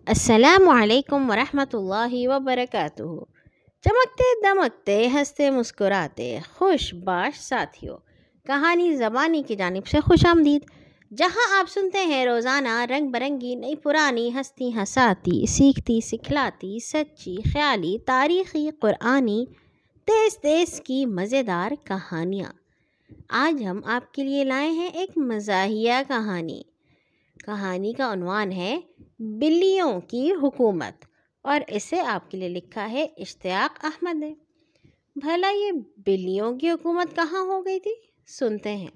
السلام علیکم ورحمۃ اللہ وبرکاتہ۔ چمکتے دمکتے ہنستے مسکراتے خوش باش ساتھیوں، کہانی زبانی کی جانب سے خوش آمدید، جہاں آپ سنتے ہیں روزانہ رنگ برنگی نئی پرانی ہستی ہساتی سیکھتی سکھلاتی سچی خیالی تاریخی قرآنی تیز تیز کی مزیدار کہانیاں۔ آج ہم آپ کے لیے لائے ہیں ایک مزاحیہ کہانی کا عنوان ہے بلیوں کی حکومت، اور اسے آپ کے لیے لکھا ہے اشتیاق احمد نے۔ بھلا یہ بلیوں کی حکومت کہاں ہو گئی تھی؟ سنتے ہیں۔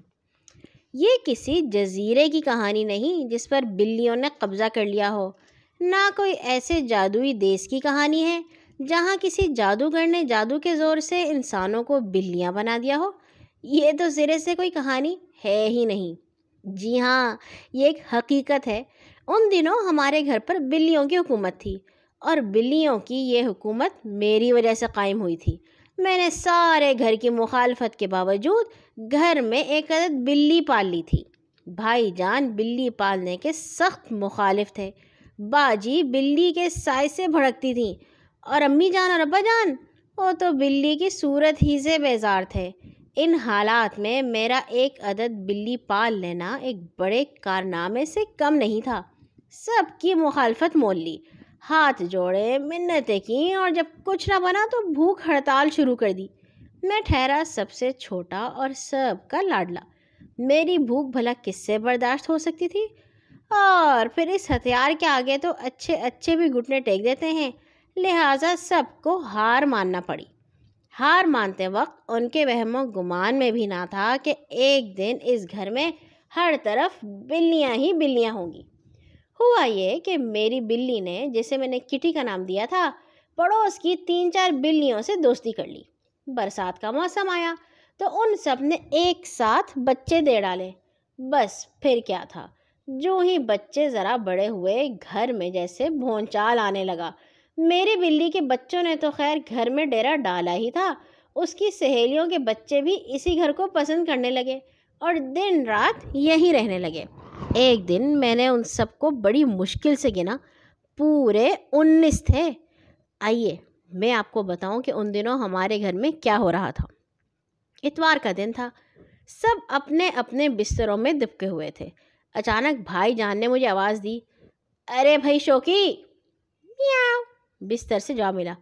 یہ کسی جزیرے کی کہانی نہیں جس پر بلیوں نے قبضہ کر لیا ہو، نہ کوئی ایسے جادوئی دیس کی کہانی ہے جہاں کسی جادوگر نے جادو کے زور سے انسانوں کو بلیاں بنا دیا ہو۔ یہ تو سرے سے کوئی کہانی ہے ہی نہیں۔ جی ہاں، یہ ایک حقیقت ہے۔ ان دنوں ہمارے گھر پر بلیوں کی حکومت تھی، اور بلیوں کی یہ حکومت میری وجہ سے قائم ہوئی تھی۔ میں نے سارے گھر کی مخالفت کے باوجود گھر میں ایک عدد بلی پال لی تھی۔ بھائی جان بلی پالنے کے سخت مخالف تھے۔ باجی بلی کے سائے سے بھڑکتی تھیں، اور امی جان اور ابا جان وہ تو بلی کی صورت ہی سے بیزار تھے۔ ان حالات میں میرا ایک عدد بلی پال لینا ایک بڑے کارنامے سے کم نہیں تھا۔ سب کی مخالفت مول لی، ہاتھ جوڑے، منتیں کیں، اور جب کچھ نہ بنا تو بھوک ہڑتال شروع کر دی۔ میں ٹھہرا سب سے چھوٹا اور سب کا لاڈلا۔ میری بھوک بھلا کس سے برداشت ہو سکتی تھی؟ اور پھر اس ہتھیار کے آگے تو اچھے بھی گھٹنے ٹیک دیتے ہیں، لہٰذا سب کو ہار ماننا پڑی۔ ہار مانتے وقت ان کے وہم و گمان میں بھی نہ تھا کہ ایک دن اس گھر میں ہر طرف بلیاں ہی بلیاں ہوں گی۔ ہوا یہ کہ میری بلی نے، جسے میں نے کٹی کا نام دیا تھا، پڑوس کی 3-4 بلیوں سے دوستی کر لی۔ برسات کا موسم آیا تو ان سب نے ایک ساتھ بچے دے ڈالے۔ بس پھر کیا تھا، جو ہی بچے ذرا بڑے ہوئے گھر میں جیسے بھونچال آنے لگا۔ میری بلی کے بچوں نے تو خیر گھر میں ڈیرا ڈالا ہی تھا، اس کی سہیلیوں کے بچے بھی اسی گھر کو پسند کرنے لگے اور دن رات یہیں رہنے لگے۔ ایک دن میں نے ان سب کو بڑی مشکل سے گنا، پورے 19 تھے۔ آئیے میں آپ کو بتاؤں کہ ان دنوں ہمارے گھر میں کیا ہو رہا تھا۔ اتوار کا دن تھا، سب اپنے اپنے بستروں میں دبکے ہوئے تھے۔ اچانک بھائی جان نے مجھے آواز دی، ارے بھائی شوکی! میاؤ! بستر سے جواب ملا،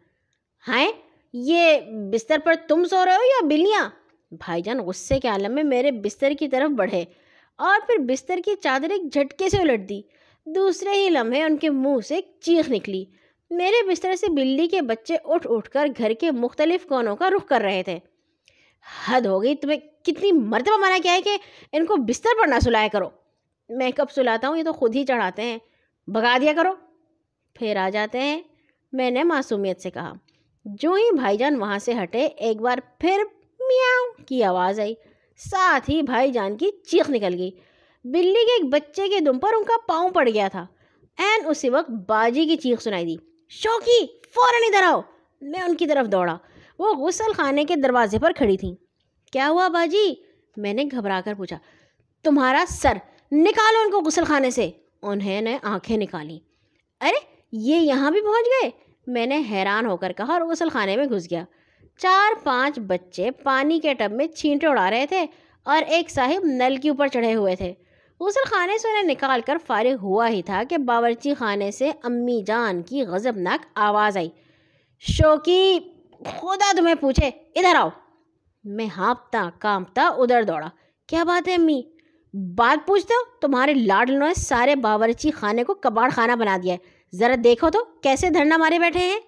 ہائے یہ بستر پر تم سو رہے ہو یا بلیاں؟ بھائی جان غصے کے عالم میں میرے بستر کی طرف بڑھے اور پھر بستر کی چادر ایک جھٹکے سے الٹ دی۔ دوسرے ہی لمحے ان کے منہ سے ایک چیخ نکلی۔ میرے بستر سے بلی کے بچے اٹھ اٹھ کر گھر کے مختلف کونوں کا رخ کر رہے تھے۔ حد ہو گئی، تمہیں کتنی مرتبہ منع کیا ہے کہ ان کو بستر پر نہ سلایا کرو؟ میں کب سلاتا ہوں، یہ تو خود ہی چڑھاتے ہیں، بھگا دیا کرو۔ پھر آ جاتے ہیں، میں نے معصومیت سے کہا۔ جو ہی بھائی جان وہاں سے ہٹے، ایک بار پھر میاؤ کی آواز آئی، ساتھ ہی بھائی جان کی چیخ نکل گئی۔ بلی کے ایک بچے کے دم پر ان کا پاؤں پڑ گیا تھا۔ عین اسی وقت باجی کی چیخ سنائی دی، شوکی فوراً ادھر آؤ! میں ان کی طرف دوڑا، وہ غسل خانے کے دروازے پر کھڑی تھیں۔ کیا ہوا باجی؟ میں نے گھبرا کر پوچھا۔ تمہارا سر، نکالو ان کو غسل خانے سے۔ انہیں نے آنکھیں نکالی۔ ارے یہ یہاں بھی پہنچ گئے؟ میں نے حیران ہو کر کہا اور غسل خانے میں گھس گیا۔ 4-5 بچے پانی کے ٹب میں چھینٹے اڑا رہے تھے اور ایک صاحب نل کے اوپر چڑھے ہوئے تھے۔ غسل خانے سے انہیں نکال کر فارغ ہوا ہی تھا کہ باورچی خانے سے امی جان کی غضبناک آواز آئی، شوکی خدا تمہیں پوچھے ادھر آؤ! میں ہانپتا کانپتا ادھر دوڑا۔ کیا بات ہے امی؟ بات پوچھتے ہو؟ تمہارے لاڈلوں نے سارے باورچی خانے کو کباڑ خانہ بنا دیا ہے، ذرا دیکھو تو کیسے دھرنا مارے بیٹھے ہیں۔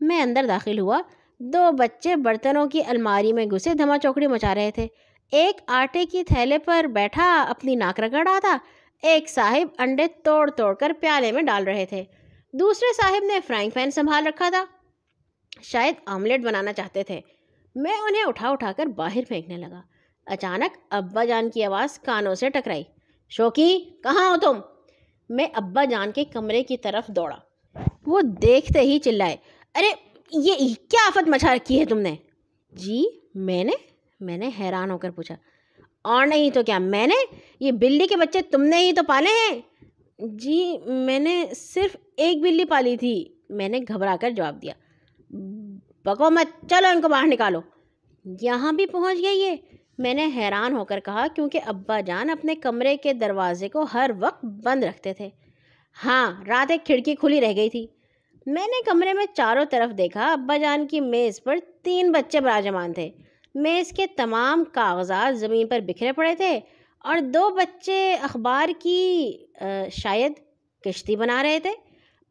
میں اندر داخل ہوا۔ 2 بچے برتنوں کی الماری میں گھسے دھما چوکڑی مچا رہے تھے۔ ایک آٹے کی تھیلے پر بیٹھا اپنی ناک رگڑ رہا تھا۔ ایک صاحب انڈے توڑ توڑ کر پیالے میں ڈال رہے تھے۔ دوسرے صاحب نے فرائنگ پین سنبھال رکھا تھا، شاید آملیٹ بنانا چاہتے تھے۔ میں انہیں اٹھا کر باہر پھینکنے لگا۔ اچانک ابا جان کی آواز کانوں سے ٹکرائی، شوکی کہاں ہو تم؟ میں ابا جان کے کمرے کی طرف دوڑا۔ وہ دیکھتے ہی چلائے، ارے یہ کیا آفت مچا رکھی ہے تم نے؟ جی میں نے حیران ہو کر پوچھا۔ اور نہیں تو کیا، میں نے؟ یہ بلی کے بچے تم نے ہی تو پالے ہیں۔ جی میں نے صرف ایک بلی پالی تھی، میں نے گھبرا کر جواب دیا۔ بکو مت، چلو ان کو باہر نکالو۔ یہاں بھی پہنچ گئی ہے، میں نے حیران ہو کر کہا، کیونکہ ابا جان اپنے کمرے کے دروازے کو ہر وقت بند رکھتے تھے۔ ہاں، رات ایک کھڑکی کھلی رہ گئی تھی۔ میں نے کمرے میں چاروں طرف دیکھا۔ ابا جان کی میز پر 3 بچے براجمان تھے۔ میز کے تمام کاغذات زمین پر بکھرے پڑے تھے اور 2 بچے اخبار کی شاید کشتی بنا رہے تھے۔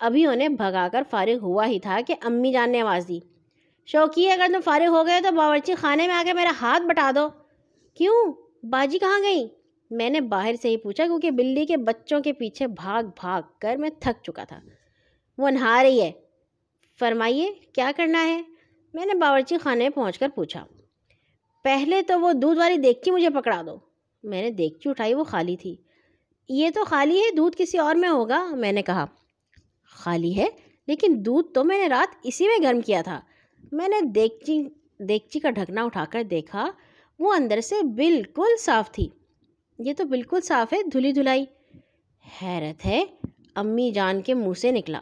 ابھی انہیں بھگا کر فارغ ہوا ہی تھا کہ امی جان نے آواز دی، شوقی اگر تم فارغ ہو گئے تو باورچی خانے میں آ کے میرا ہاتھ بٹا دو۔ کیوں، باجی کہاں گئیں؟ میں نے باہر سے ہی پوچھا، کیونکہ بلی کے بچوں کے پیچھے بھاگ بھاگ کر میں تھک چکا تھا۔ وہ نہا رہی ہے۔ فرمائیے کیا کرنا ہے؟ میں نے باورچی خانے میں پہنچ کر پوچھا۔ پہلے تو وہ دودھ والی دیگچی مجھے پکڑا دو۔ میں نے دیگچی اٹھائی، وہ خالی تھی۔ یہ تو خالی ہے، دودھ کسی اور میں ہوگا، میں نے کہا۔ خالی ہے لیکن دودھ تو میں نے رات اسی میں گرم کیا تھا۔ میں نے دیگچی کا ڈھکنا اٹھا کر دیکھا، وہ اندر سے بالکل صاف تھی۔ یہ تو بالکل صاف ہے، دھلی دھلائی۔ حیرت ہے، امی جان کے منہ سے نکلا۔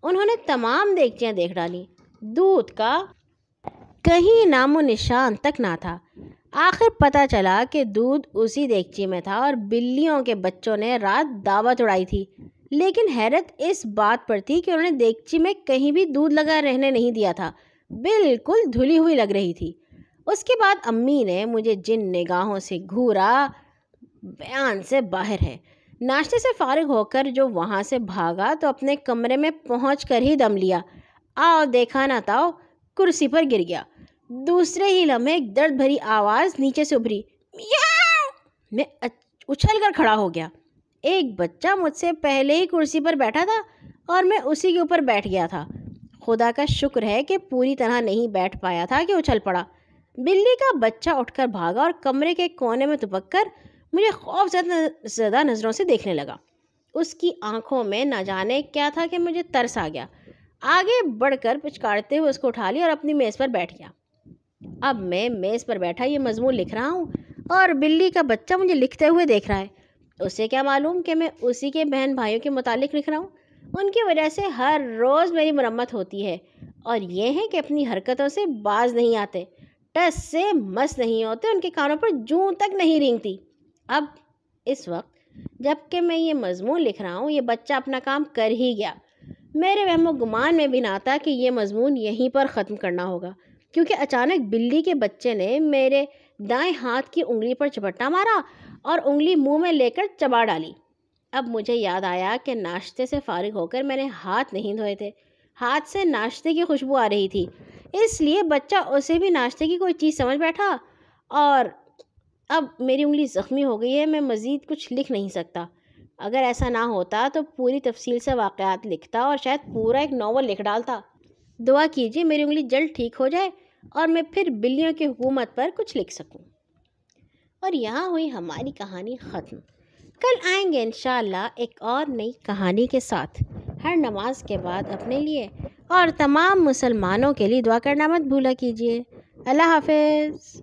انہوں نے تمام دیگچیاں دیکھ ڈالی، دودھ کا کہیں نام و نشان تک نہ تھا۔ آخر پتہ چلا کہ دودھ اسی دیگچی میں تھا اور بلیوں کے بچوں نے رات دعوت اڑائی تھی۔ لیکن حیرت اس بات پر تھی کہ انہوں نے دیگچی میں کہیں بھی دودھ لگا رہنے نہیں دیا تھا، بالکل دھلی ہوئی لگ رہی تھی۔ اس کے بعد امی نے مجھے جن نگاہوں سے گھورا بیان سے باہر ہے۔ ناشتے سے فارغ ہو کر جو وہاں سے بھاگا تو اپنے کمرے میں پہنچ کر ہی دم لیا۔ آؤ دیکھا نہ تاؤ، کرسی پر گر گیا۔ دوسرے ہی لمحے ایک درد بھری آواز نیچے سے ابھری، میاؤ! میں اچھل کر کھڑا ہو گیا۔ ایک بچہ مجھ سے پہلے ہی کرسی پر بیٹھا تھا اور میں اسی کے اوپر بیٹھ گیا تھا۔ خدا کا شکر ہے کہ پوری طرح نہیں بیٹھ پایا تھا کہ اچھل پڑا۔ بلی کا بچہ اٹھ کر بھاگا اور کمرے کے کونے میں دبک کر مجھے خوف زدہ نظروں سے دیکھنے لگا۔ اس کی آنکھوں میں نہ جانے کیا تھا کہ مجھے ترس آ گیا۔ آگے بڑھ کر پچکارتے ہوئے اس کو اٹھا لیا اور اپنی میز پر بیٹھ گیا۔ اب میں میز پر بیٹھا یہ مضمون لکھ رہا ہوں اور بلی کا بچہ مجھے لکھتے ہوئے دیکھ رہا ہے۔ اسے کیا معلوم کہ میں اسی کے بہن بھائیوں کے متعلق لکھ رہا ہوں۔ ان کی وجہ سے ہر روز میری مرمت ہوتی ہے، اور یہ ہے کہ اپنی حرکتوں سے باز نہیں آتے، ٹس سے مس نہیں ہوتے، ان کے کانوں پر جوں تک نہیں رینگتی۔ اب اس وقت جب کہ میں یہ مضمون لکھ رہا ہوں، یہ بچہ اپنا کام کر ہی گیا۔ میرے وہم و گمان میں بھی نہ تھا کہ یہ مضمون یہیں پر ختم کرنا ہوگا، کیونکہ اچانک بلی کے بچے نے میرے دائیں ہاتھ کی انگلی پر چپٹا مارا اور انگلی منہ میں لے کر چبا ڈالی۔ اب مجھے یاد آیا کہ ناشتے سے فارغ ہو کر میں نے ہاتھ نہیں دھوئے تھے۔ ہاتھ سے ناشتے کی خوشبو آ رہی تھی، اس لیے بچہ اسے بھی ناشتے کی کوئی چیز سمجھ بیٹھا، اور اب میری انگلی زخمی ہو گئی ہے، میں مزید کچھ لکھ نہیں سکتا۔ اگر ایسا نہ ہوتا تو پوری تفصیل سے واقعات لکھتا اور شاید پورا ایک ناول لکھ ڈالتا۔ دعا کیجیے میری انگلی جلد ٹھیک ہو جائے اور میں پھر بلیوں کی حکومت پر کچھ لکھ سکوں۔ اور یہاں ہوئی ہماری کہانی ختم۔ کل آئیں گے انشاءاللہ ایک اور نئی کہانی کے ساتھ۔ ہر نماز کے بعد اپنے لیے اور تمام مسلمانوں کے لیے دعا کرنا مت بھولا کیجیے۔ اللہ حافظ۔